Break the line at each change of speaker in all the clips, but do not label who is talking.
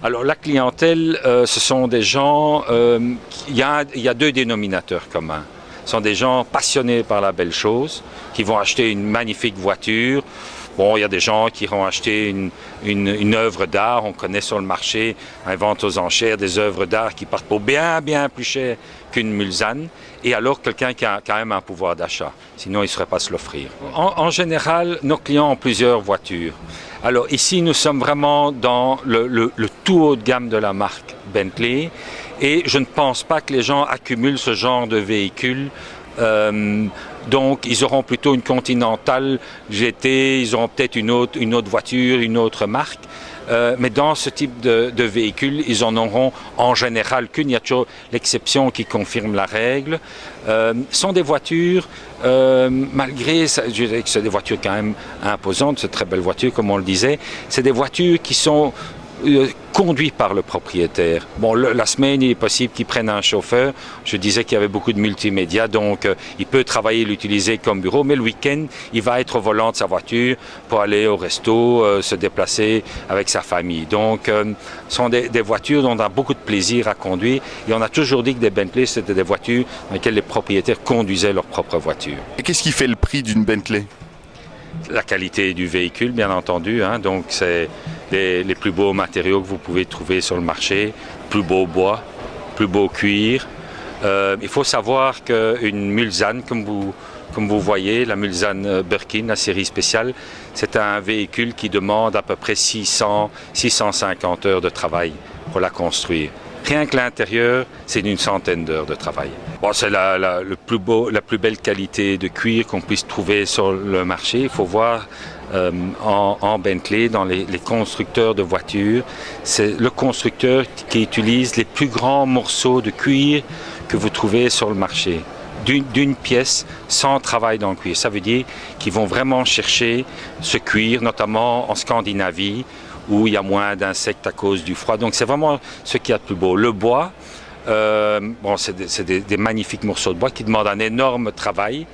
Alors la clientèle, ce sont des gens, il y a deux dénominateurs communs. Ce sont des gens passionnés par la belle chose, qui vont acheter une magnifique voiture. Bon, il y a des gens qui iront acheter une œuvre d'art. On connaît sur le marché, une vente aux enchères, des œuvres d'art qui partent pour bien plus cher qu'une Mulsanne. Et alors quelqu'un qui a quand même un pouvoir d'achat. Sinon, il ne saurait pas se l'offrir. En général, nos clients ont plusieurs voitures. Alors ici, nous sommes vraiment dans le tout haut de gamme de la marque Bentley. Et je ne pense pas que les gens accumulent ce genre de véhicules. Donc, ils auront plutôt une Continental GT, ils auront peut-être une autre voiture, une autre marque. Mais dans ce type de véhicule, ils en auront en général qu'une. Il y a toujours l'exception qui confirme la règle. Sont des voitures, malgré, je dirais que c'est des voitures quand même imposantes, c'est très belles voitures comme on le disait, c'est des voitures qui sont conduit par le propriétaire. Bon, la semaine, il est possible qu'il prenne un chauffeur. Je disais qu'il y avait beaucoup de multimédia, donc il peut travailler, l'utiliser comme bureau, mais le week-end, il va être au volant de sa voiture pour aller au resto, se déplacer avec sa famille. Donc, ce sont des voitures dont on a beaucoup de plaisir à conduire. Et on a toujours dit que des Bentley, c'était des voitures dans lesquelles les propriétaires conduisaient leur propre voiture.
Et qu'est-ce qui fait le prix d'une Bentley ?
La qualité du véhicule, bien entendu. Donc, c'est les plus beaux matériaux que vous pouvez trouver sur le marché, plus beau bois, plus beau cuir. Il faut savoir qu'une Mulsanne, comme vous voyez, la Mulsanne Birkin, la série spéciale, c'est un véhicule qui demande à peu près 650 heures de travail pour la construire. Rien que l'intérieur, c'est d'une centaine d'heures de travail. Bon, c'est la plus belle qualité de cuir qu'on puisse trouver sur le marché. Il faut voir en Bentley, dans les constructeurs de voitures, c'est le constructeur qui utilise les plus grands morceaux de cuir que vous trouvez sur le marché. D'une pièce sans travail dans le cuir. Ça veut dire qu'ils vont vraiment chercher ce cuir, notamment en Scandinavie, où il y a moins d'insectes à cause du froid. Donc c'est vraiment ce qu'il y a de plus beau. Le bois, c'est des magnifiques morceaux de bois qui demandent un énorme travail.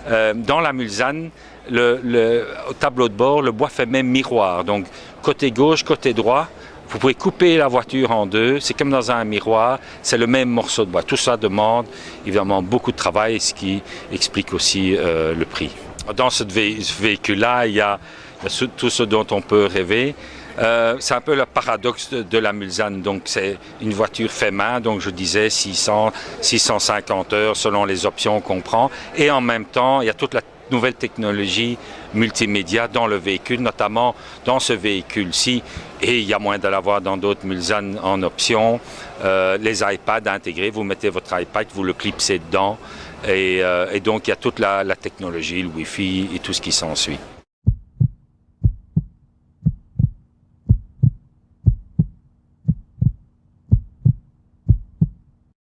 Dans la Mulsanne, au tableau de bord, le bois fait même miroir. Donc côté gauche, côté droit, vous pouvez couper la voiture en deux. C'est comme dans un miroir, c'est le même morceau de bois. Tout ça demande évidemment beaucoup de travail, ce qui explique aussi le prix. Dans ce véhicule-là, il y a tout ce dont on peut rêver. C'est un peu le paradoxe de la Mulsanne. Donc c'est une voiture fait main, donc je disais 650 heures selon les options qu'on prend. Et en même temps, il y a toute la nouvelle technologie multimédia dans le véhicule, notamment dans ce véhicule-ci. Et il y a moyen de l'avoir dans d'autres Mulsanne en option. Les iPads intégrés, vous mettez votre iPad, vous le clipsez dedans. Et donc il y a toute la technologie, le Wi-Fi et tout ce qui s'ensuit.